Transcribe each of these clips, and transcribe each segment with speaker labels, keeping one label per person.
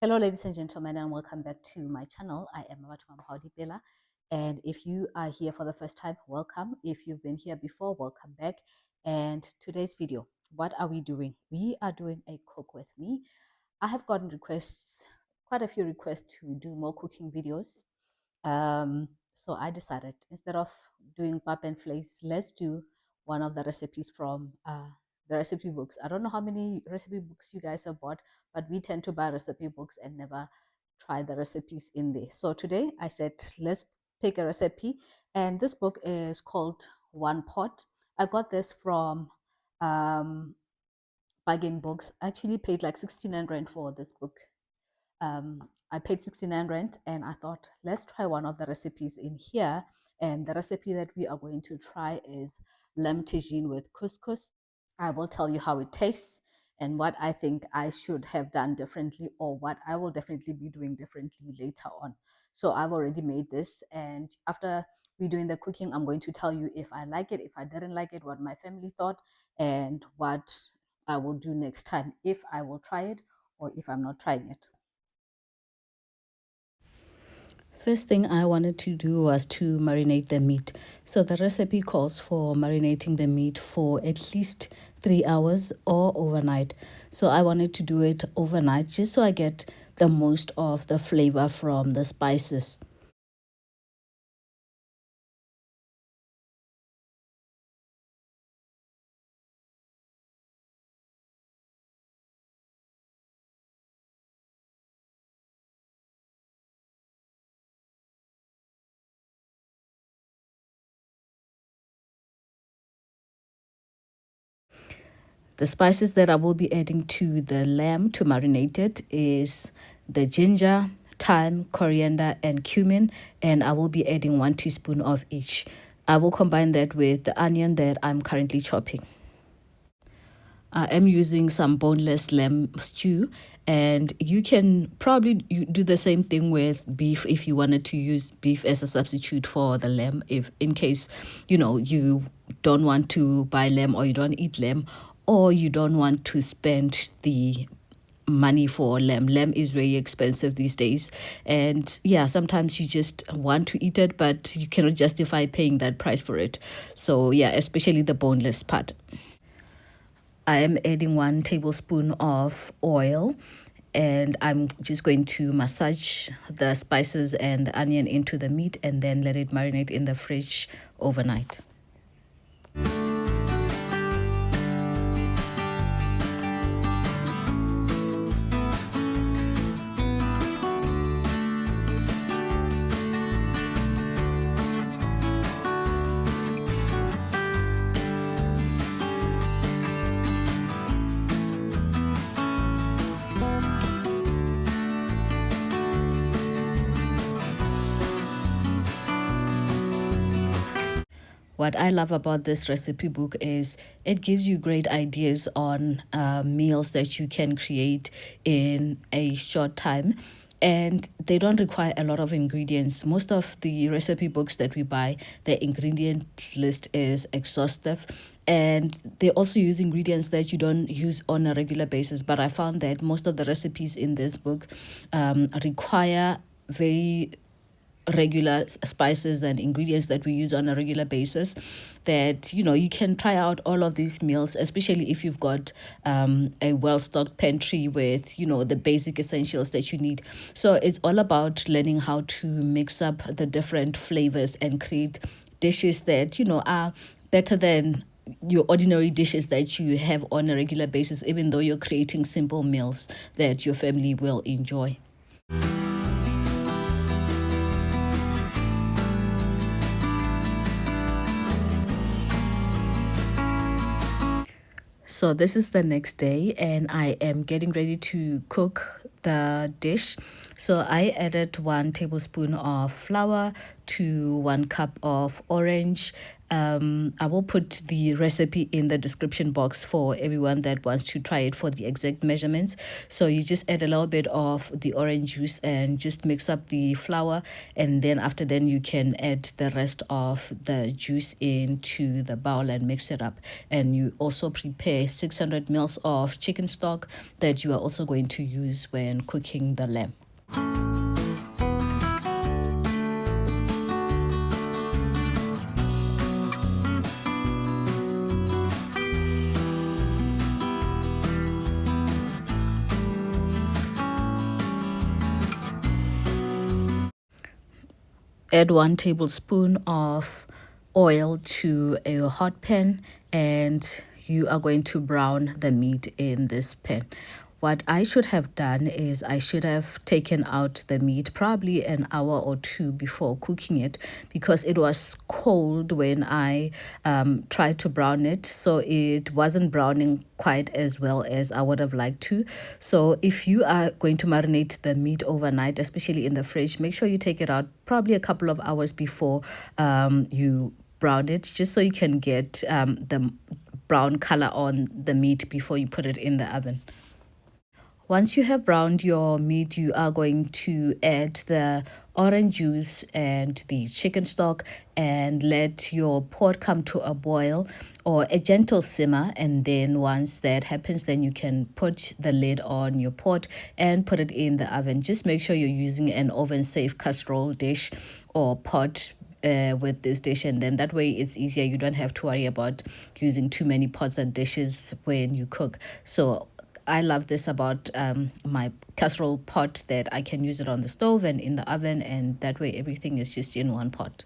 Speaker 1: Hello, ladies and gentlemen, and welcome back to my channel. I am Mama Bella, and if you are here for the first time, welcome. If you've been here before, welcome back. And today's video, what are we doing? We are doing a cook with me. I have gotten requests, quite a few requests to do more cooking videos. So I decided instead of doing pap and flakes, let's do one of the recipes from the recipe books. I don't know how many recipe books you guys have bought, but we tend to buy recipe books and never try the recipes in there. So today I said, let's pick a recipe. And this book is called One Pot. I got this from um, Bargain Books. I actually paid like 69 rand for this book. I paid 69 rand and I thought, let's try one of the recipes in here. And the recipe that we are going to try is lamb tagine with couscous. I will tell you how it tastes and what I think I should have done differently or what I will definitely be doing differently later on. So I've already made this, and after we doing the cooking, I'm going to tell you if I like it, if I didn't like it, what my family thought, and what I will do next time, if I will try it or if I'm not trying it. First thing I wanted to do was to marinate the meat. So the recipe calls for marinating the meat for at least 3 hours or overnight. So I wanted to do it overnight just so I get the most of the flavor from the spices. The spices that I will be adding to the lamb to marinate it is the ginger, thyme, coriander, and cumin, and I will be adding 1 teaspoon of each. I will combine that with the onion that I'm currently chopping. I am using some boneless lamb stew, and you can probably do the same thing with beef if you wanted to use beef as a substitute for the lamb, if in case you don't want to buy lamb or you don't eat lamb or you don't want to spend the money for lamb. Lamb is very expensive these days, and yeah, sometimes you just want to eat it but you cannot justify paying that price for it. So yeah, especially the boneless part. I am adding 1 tablespoon of oil, and I'm just going to massage the spices and the onion into the meat and then let it marinate in the fridge overnight. What I love about this recipe book is it gives you great ideas on meals that you can create in a short time. And they don't require a lot of ingredients. Most of the recipe books that we buy, the ingredient list is exhaustive. And they also use ingredients that you don't use on a regular basis. But I found that most of the recipes in this book require very regular spices and ingredients that we use on a regular basis, that you can try out all of these meals, especially if you've got a well-stocked pantry with the basic essentials that you need. So it's all about learning how to mix up the different flavors and create dishes that are better than your ordinary dishes that you have on a regular basis, even though you're creating simple meals that your family will enjoy. So this is the next day and I am getting ready to cook the dish. So I added 1 tablespoon of flour to 1 cup of orange I will put the recipe in the description box for everyone that wants to try it for the exact measurements. So you just add a little bit of the orange juice and just mix up the flour, and then after then you can add the rest of the juice into the bowl and mix it up. And you also prepare 600 ml of chicken stock that you are also going to use when cooking the lamb. Add 1 tablespoon of oil to a hot pan, and you are going to brown the meat in this pan. What I should have done is I should have taken out the meat probably an hour or two before cooking it, because it was cold when I tried to brown it, so it wasn't browning quite as well as I would have liked to. So if you are going to marinate the meat overnight, especially in the fridge, make sure you take it out probably a couple of hours before you brown it, just so you can get the brown color on the meat before you put it in the oven. Once you have browned your meat, you are going to add the orange juice and the chicken stock and let your pot come to a boil or a gentle simmer. And then once that happens, then you can put the lid on your pot and put it in the oven. Just make sure you're using an oven-safe casserole dish or pot with this dish, and then that way it's easier. You don't have to worry about using too many pots and dishes when you cook. So I love this about my casserole pot, that I can use it on the stove and in the oven, and that way everything is just in one pot.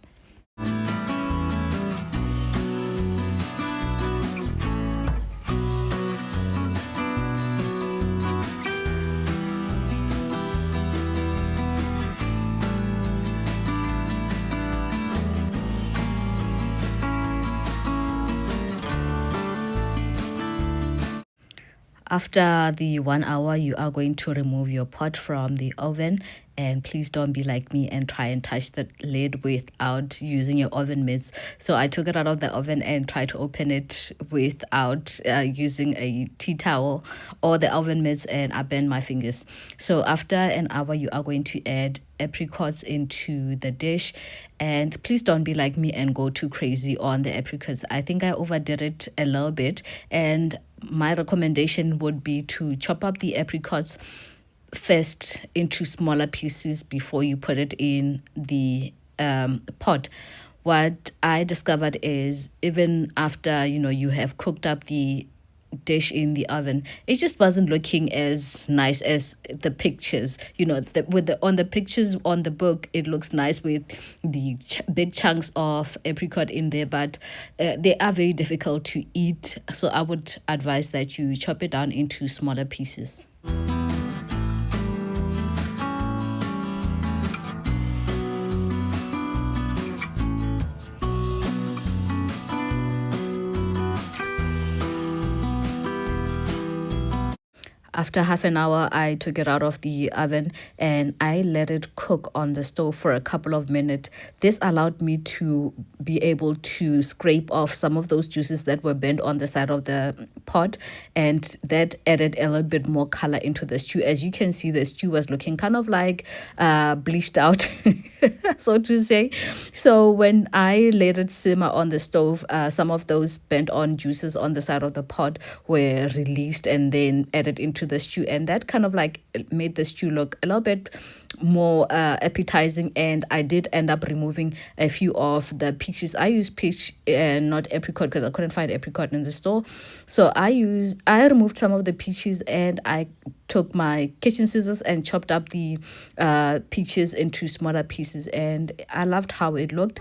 Speaker 1: After the 1 hour, you are going to remove your pot from the oven, and please don't be like me and try and touch the lid without using your oven mitts. So I took it out of the oven and tried to open it without using a tea towel or the oven mitts, and I burned my fingers. So after an hour, you are going to add apricots into the dish, and please don't be like me and go too crazy on the apricots. I think I overdid it a little bit, and my recommendation would be to chop up the apricots first into smaller pieces before you put it in the pot. What I discovered is, even after you have cooked up the dish in the oven, it just wasn't looking as nice as the pictures. On the pictures on the book, it looks nice with the big chunks of apricot in there, but they are very difficult to eat. So I would advise that you chop it down into smaller pieces. After half an hour, I took it out of the oven and I let it cook on the stove for a couple of minutes. This allowed me to be able to scrape off some of those juices that were burnt on the side of the pot, and that added a little bit more color into the stew. As you can see, the stew was looking kind of like bleached out, so to say. So when I let it simmer on the stove, some of those burnt on juices on the side of the pot were released and then added into the stew, and that kind of like made the stew look a little bit more appetizing. And I did end up removing a few of the peaches. I use peach and not apricot because I couldn't find apricot in the store. So I removed some of the peaches, and I took my kitchen scissors and chopped up the peaches into smaller pieces, and I loved how it looked.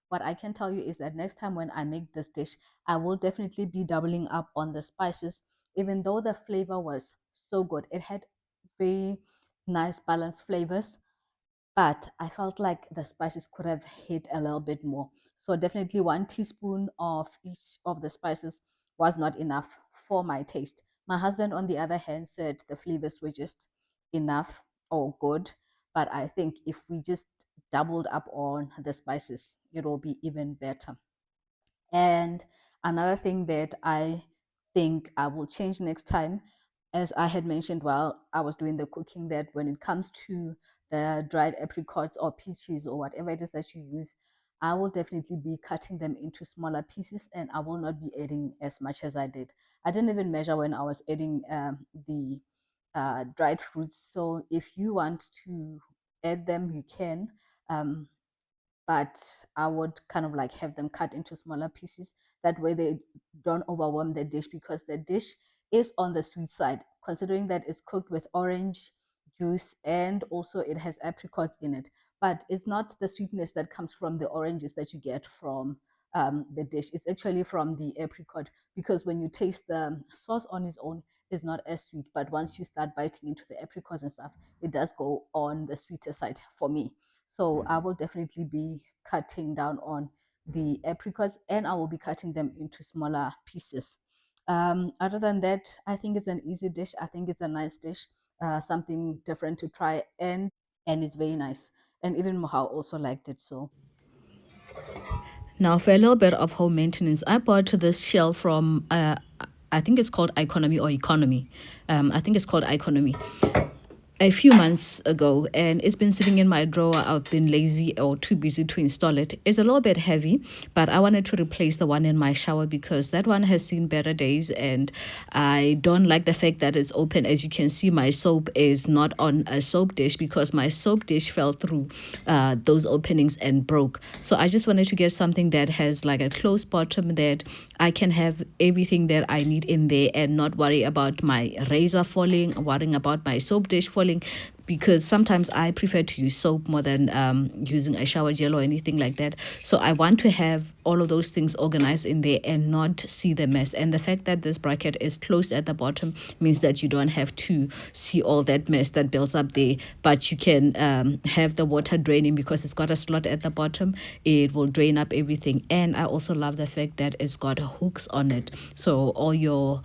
Speaker 1: what I can tell you is that next time when I make this dish, I will definitely be doubling up on the spices. Even though the flavor was so good, it had very nice balanced flavors, but I felt like the spices could have hit a little bit more. So definitely 1 teaspoon of each of the spices was not enough for my taste. My husband, on the other hand, said the flavors were just enough or good. But I think if we just doubled up on the spices, it will be even better. And another thing that I think I will change next time, as I had mentioned while I was doing the cooking, that when it comes to the dried apricots or peaches or whatever it is that you use, I will definitely be cutting them into smaller pieces, and I will not be adding as much as I did. I didn't even measure when I was adding the dried fruits. So if you want to add them, you can. Um, but I would kind of like have them cut into smaller pieces. That way they don't overwhelm the dish, because the dish is on the sweet side, considering that it's cooked with orange juice and also it has apricots in it. But it's not the sweetness that comes from the oranges that you get from the dish. It's actually from the apricot, because when you taste the sauce on its own, it's not as sweet. But once you start biting into the apricots and stuff, it does go on the sweeter side for me. So I will definitely be cutting down on the apricots, and I will be cutting them into smaller pieces. Other than that, I think it's an easy dish. I think it's a nice dish, something different to try, and it's very nice. And even Moha also liked it. So now, for a little bit of home maintenance, I bought this shell from, I think it's called Economy or Economy. I think it's called Economy, a few months ago, and it's been sitting in my drawer. I've been lazy or too busy to install it. It's a little bit heavy, but I wanted to replace the one in my shower because that one has seen better days, and I don't like the fact that it's open. As you can see, my soap is not on a soap dish because my soap dish fell through those openings and broke. So I just wanted to get something that has like a closed bottom, that I can have everything that I need in there and not worry about my razor falling, worrying about my soap dish falling, because sometimes I prefer to use soap more than using a shower gel or anything like that. So I want to have all of those things organized in there and not see the mess. And the fact that this bracket is closed at the bottom means that you don't have to see all that mess that builds up there, but you can have the water draining because it's got a slot at the bottom. It will drain up everything. And I also love the fact that it's got hooks on it, so all your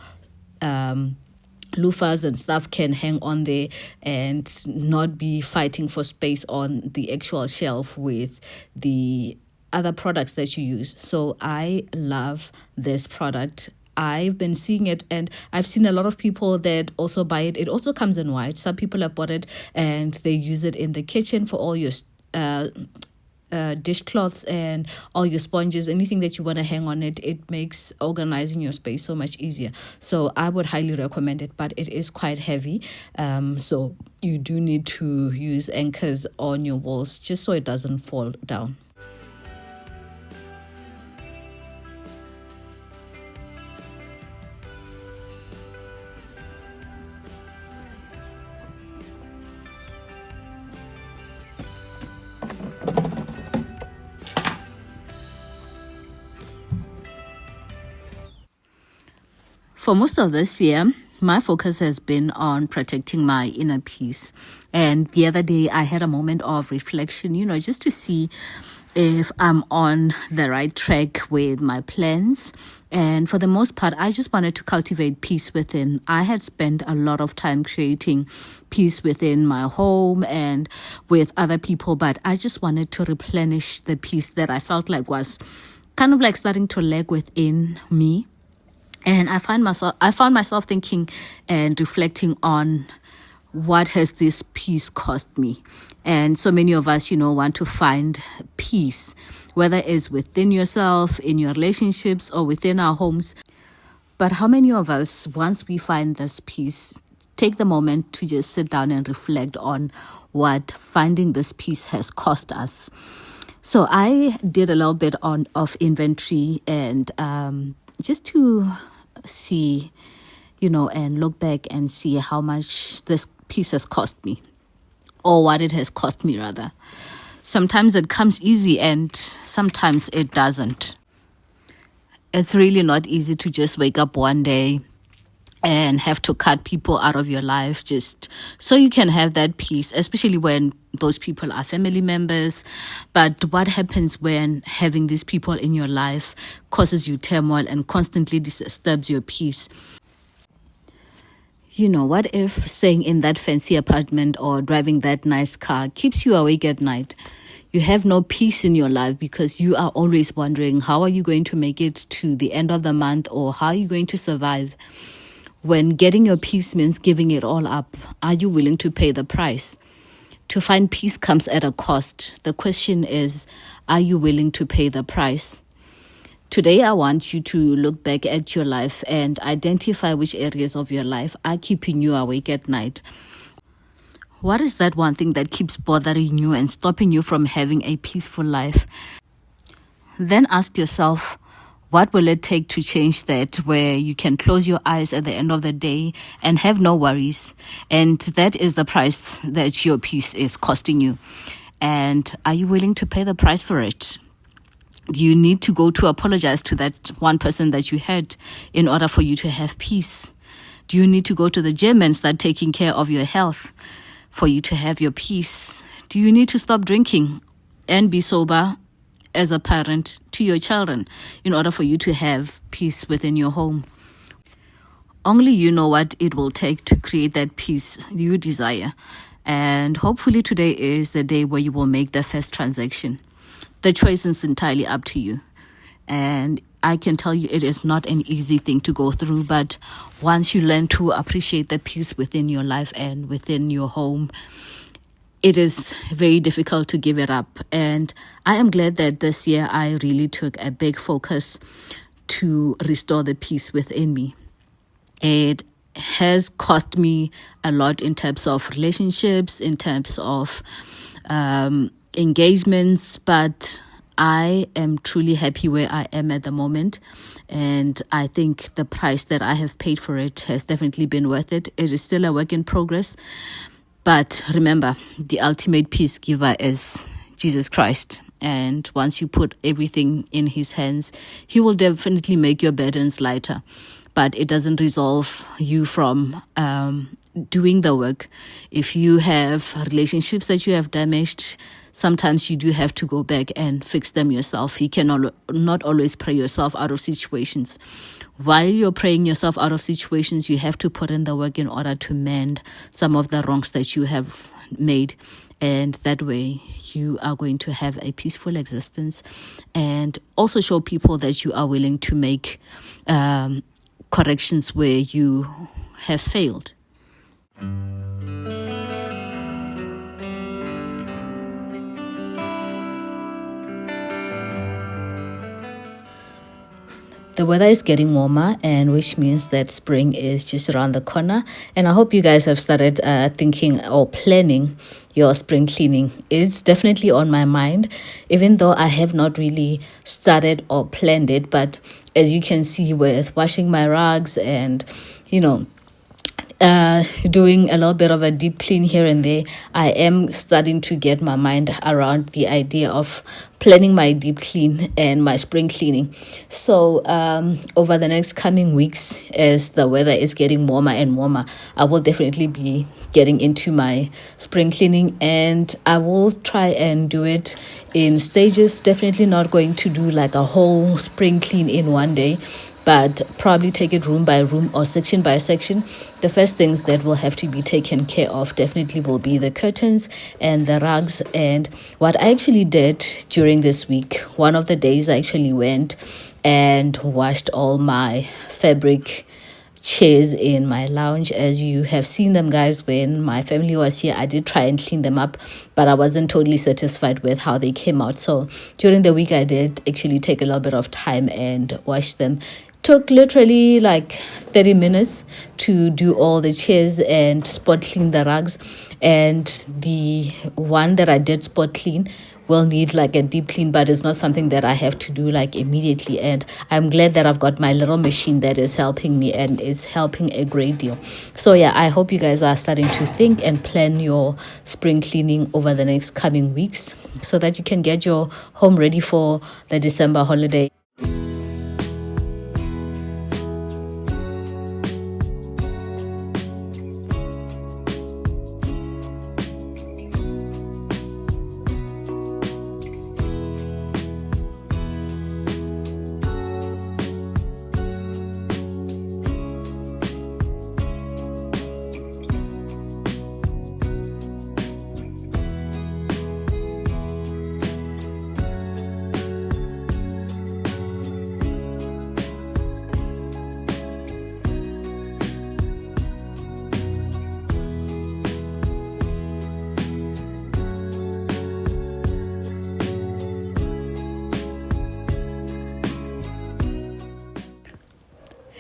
Speaker 1: loofahs and stuff can hang on there and not be fighting for space on the actual shelf with the other products that you use. So I love this product. I've been seeing it, and I've seen a lot of people that also buy it. It also comes in white. Some people have bought it and they use it in the kitchen for all your dishcloths and all your sponges, anything that you want to hang on it. It makes organizing your space so much easier. So I would highly recommend it, but it is quite heavy. So you do need to use anchors on your walls just so it doesn't fall down. For most of this year, my focus has been on protecting my inner peace. And the other day, I had a moment of reflection, just to see if I'm on the right track with my plans. And for the most part, I just wanted to cultivate peace within. I had spent a lot of time creating peace within my home and with other people, but I just wanted to replenish the peace that I felt like was kind of like starting to lag within me. And I found myself thinking and reflecting on, what has this peace cost me? And so many of us, want to find peace, whether it's within yourself, in your relationships, or within our homes. But how many of us, once we find this peace, take the moment to just sit down and reflect on what finding this peace has cost us? So I did a little bit of inventory, and just to see, and look back and see how much this piece has cost me, or what it has cost me rather. Sometimes it comes easy and sometimes it doesn't. It's really not easy to just wake up one day and have to cut people out of your life just so you can have that peace, especially when those people are family members. But what happens when having these people in your life causes you turmoil and constantly disturbs your peace? You know, what if staying in that fancy apartment or driving that nice car keeps you awake at night? You have no peace in your life because you are always wondering, how are you going to make it to the end of the month, or how are you going to survive? When getting your peace means giving it all up, are you willing to pay the price? To find peace comes at a cost. The question is, are you willing to pay the price? Today, I want you to look back at your life and identify which areas of your life are keeping you awake at night. What is that one thing that keeps bothering you and stopping you from having a peaceful life? Then ask yourself, what will it take to change that, where you can close your eyes at the end of the day and have no worries? And that is the price that your peace is costing you. And are you willing to pay the price for it? Do you need to go to apologize to that one person that you hurt in order for you to have peace? Do you need to go to the gym and start taking care of your health for you to have your peace? Do you need to stop drinking and be sober as a parent to your children in order for you to have peace within your home? Only you know what it will take to create that peace you desire. And hopefully today is the day where you will make the first transaction. The choice is entirely up to you. And I can tell you it is not an easy thing to go through, but once you learn to appreciate the peace within your life and within your home, it is very difficult to give it up. And I am glad that this year I really took a big focus to restore the peace within me. It has cost me a lot in terms of relationships, in terms of engagements, but I am truly happy where I am at the moment, and I think the price that I have paid for it has definitely been worth it. It is still a work in progress, but remember, the ultimate peace giver is Jesus Christ, and once you put everything in his hands, he will definitely make your burdens lighter, but it doesn't resolve you from doing the work. If you have relationships that you have damaged, sometimes you do have to go back and fix them yourself. You cannot not always pray yourself out of situations. While you're praying yourself out of situations, you have to put in the work in order to mend some of the wrongs that you have made. And that way you are going to have a peaceful existence and also show people that you are willing to make corrections where you have failed. The weather is getting warmer, and which means that spring is just around the corner. And I hope you guys have started thinking or planning your spring cleaning. It's definitely on my mind, even though I have not really started or planned it. But as you can see, with washing my rugs and, doing a little bit of a deep clean here and there, I am starting to get my mind around the idea of planning my deep clean and my spring cleaning. So over the next coming weeks, as the weather is getting warmer and warmer, I will definitely be getting into my spring cleaning, and I will try and do it in stages. Definitely not going to do like a whole spring clean in one day, but probably take it room by room or section by section. The first things that will have to be taken care of definitely will be the curtains and the rugs. And what I actually did during this week, one of the days I actually went and washed all my fabric chairs in my lounge. As you have seen them, guys, when my family was here, I did try and clean them up, but I wasn't totally satisfied with how they came out. So during the week, I did actually take a little bit of time and wash them. Took literally like 30 minutes to do all the chairs and spot clean the rugs. And the one that I did spot clean will need like a deep clean, but it's not something that I have to do like immediately. And I'm glad that I've got my little machine that is helping me, and is helping a great deal. So yeah, I hope you guys are starting to think and plan your spring cleaning over the next coming weeks, so that you can get your home ready for the December holiday.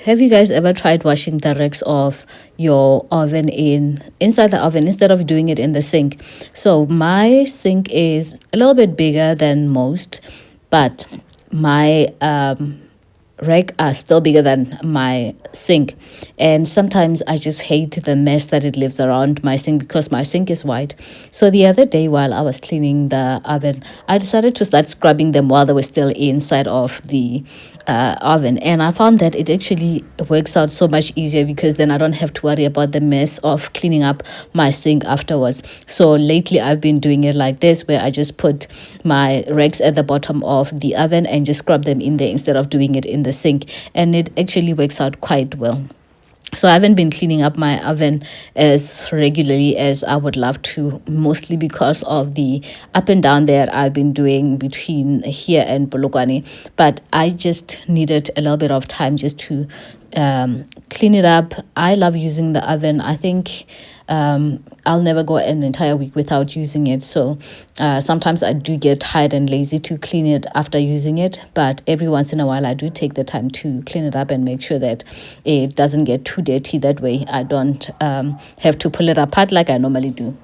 Speaker 1: Have you guys ever tried washing the racks of your oven inside the oven instead of doing it in the sink? So my sink is a little bit bigger than most, but my rack are still bigger than my sink, and sometimes I just hate the mess that it leaves around my sink because my sink is wide. So the other day, while I was cleaning the oven, I decided to start scrubbing them while they were still inside of the oven, and I found that it actually works out so much easier, because then I don't have to worry about the mess of cleaning up my sink afterwards. So lately I've been doing it like this, where I just put my racks at the bottom of the oven and just scrub them in there instead of doing it in the sink, and it actually works out quite well. So I haven't been cleaning up my oven as regularly as I would love to, mostly because of the up and down that I've been doing between here and Polokwane. But I just needed a little bit of time just to clean it up. I love using the oven. I think I'll never go an entire week without using it. So sometimes I do get tired and lazy to clean it after using it, but every once in a while I do take the time to clean it up and make sure that it doesn't get too dirty. That way I don't have to pull it apart like I normally do.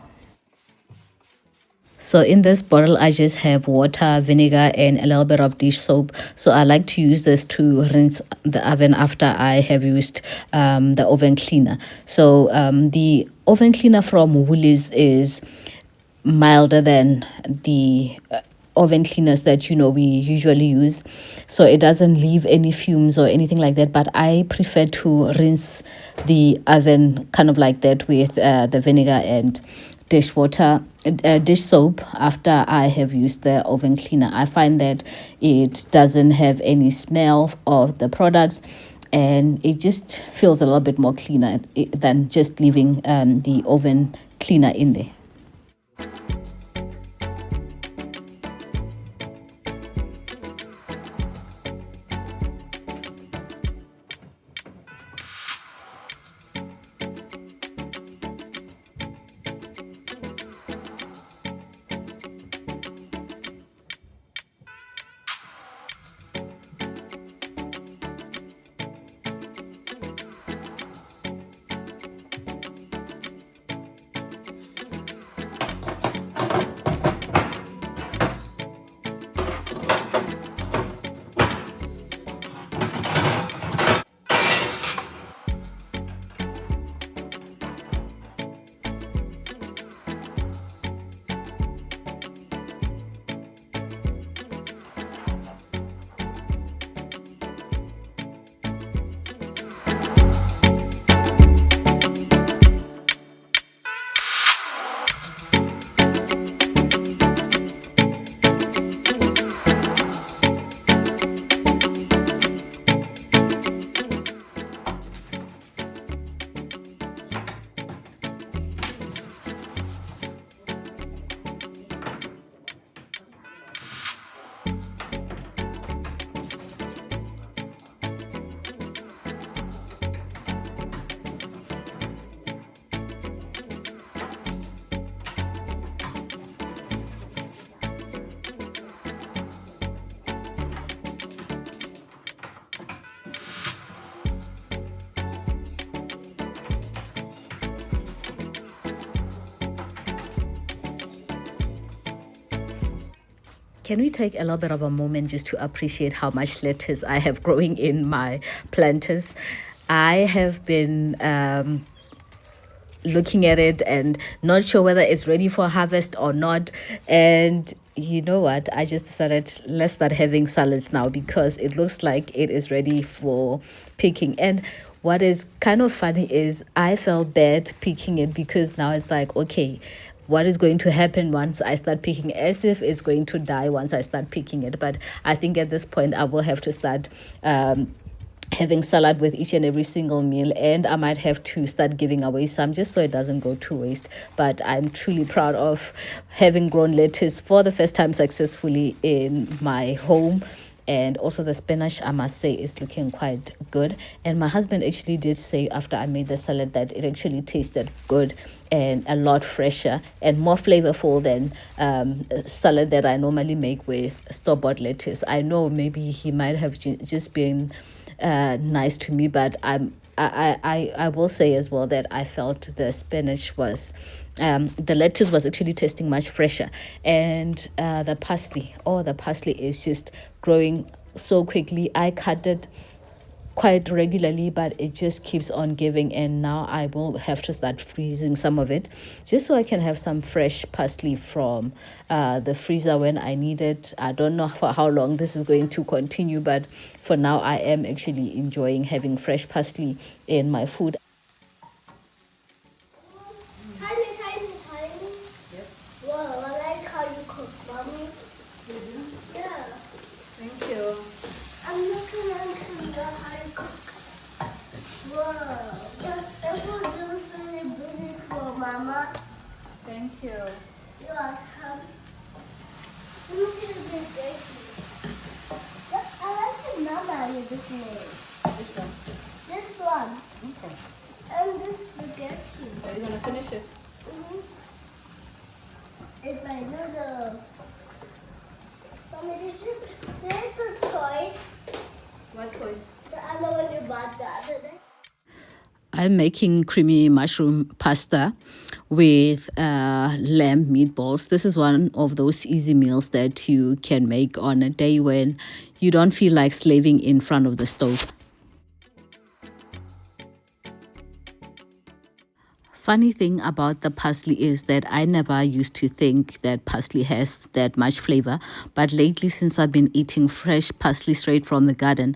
Speaker 1: So in this bottle, I just have water, vinegar, and a little bit of dish soap. So I like to use this to rinse the oven after I have used the oven cleaner. So the oven cleaner from Woolies is milder than the oven cleaners that we usually use, so it doesn't leave any fumes or anything like that. But I prefer to rinse the oven kind of like that with the vinegar and dish soap after I have used the oven cleaner. I find that it doesn't have any smell of the products, and it just feels a little bit more cleaner than just leaving the oven cleaner in there. can we take a little bit of a moment just to appreciate how much lettuce I have growing in my planters? I have been looking at it and not sure whether it's ready for harvest or not. And you know what? I just decided let's start having salads now because it looks like it is ready for picking. And what is kind of funny is I felt bad picking it because now it's like, okay, what is going to happen once I start picking, as if it's going to die once I start picking it. But I think at this point I will have to start having salad with each and every single meal, and I might have to start giving away some just so it doesn't go to waste. But I'm truly proud of having grown lettuce for the first time successfully in my home. And also the spinach, I must say, is looking quite good. And my husband actually did say after I made the salad that it actually tasted good and a lot fresher and more flavorful than salad that I normally make with store-bought lettuce. I know maybe he might have just been nice to me, but I will say as well that I felt the spinach was the lettuce was actually tasting much fresher, and the parsley is just growing so quickly. I cut it quite regularly, but it just keeps on giving, and now I will have to start freezing some of it just so I can have some fresh parsley from the freezer when I need it. I don't know for how long this is going to continue, but for now I am actually enjoying having fresh parsley in my food.
Speaker 2: Tiny, tiny, tiny. Yep. Whoa, I like how you cook, Mommy. Yeah.
Speaker 1: Thank you.
Speaker 2: I'm looking into how you cook. Whoa. But it was just really beautiful, Mama.
Speaker 1: Thank you.
Speaker 2: You're welcome. Let me see the spaghetti. I like the mama you just made.
Speaker 1: Which one?
Speaker 2: This one.
Speaker 1: Okay.
Speaker 2: And this spaghetti.
Speaker 1: Are you gonna finish it?
Speaker 2: Mm-hmm. It's my noodles. Mommy, there's the choice.
Speaker 1: What choice?
Speaker 2: The other one you bought the other day.
Speaker 1: I'm making creamy mushroom pasta with lamb meatballs. This is one of those easy meals that you can make on a day when you don't feel like slaving in front of the stove. Funny thing about the parsley is that I never used to think that parsley has that much flavor, but lately since I've been eating fresh parsley straight from the garden,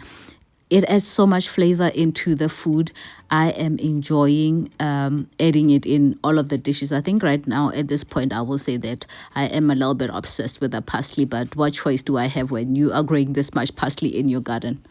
Speaker 1: it adds so much flavor into the food. I am enjoying adding it in all of the dishes. I think right now at this point I will say that I am a little bit obsessed with the parsley, but what choice do I have when you are growing this much parsley in your garden?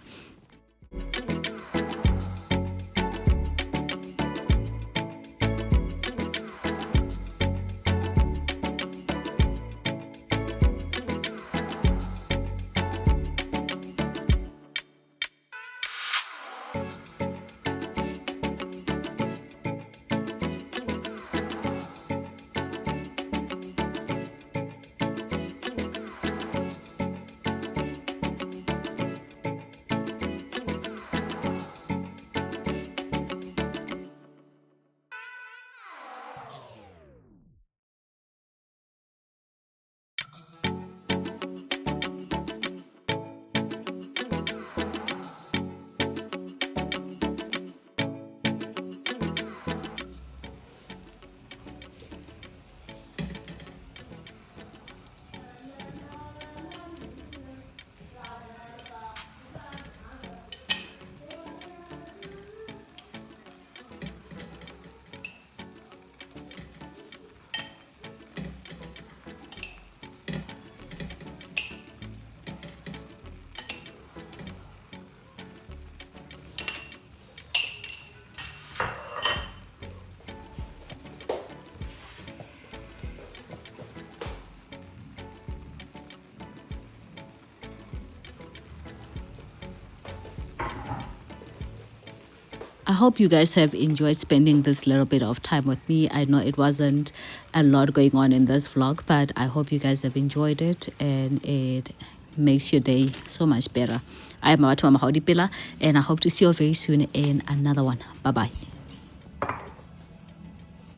Speaker 1: I hope you guys have enjoyed spending this little bit of time with me. I know it wasn't a lot going on in this vlog, but I hope you guys have enjoyed it and it makes your day so much better. I am Mama Haudipela, and I hope to see you very soon in another one. Bye-bye.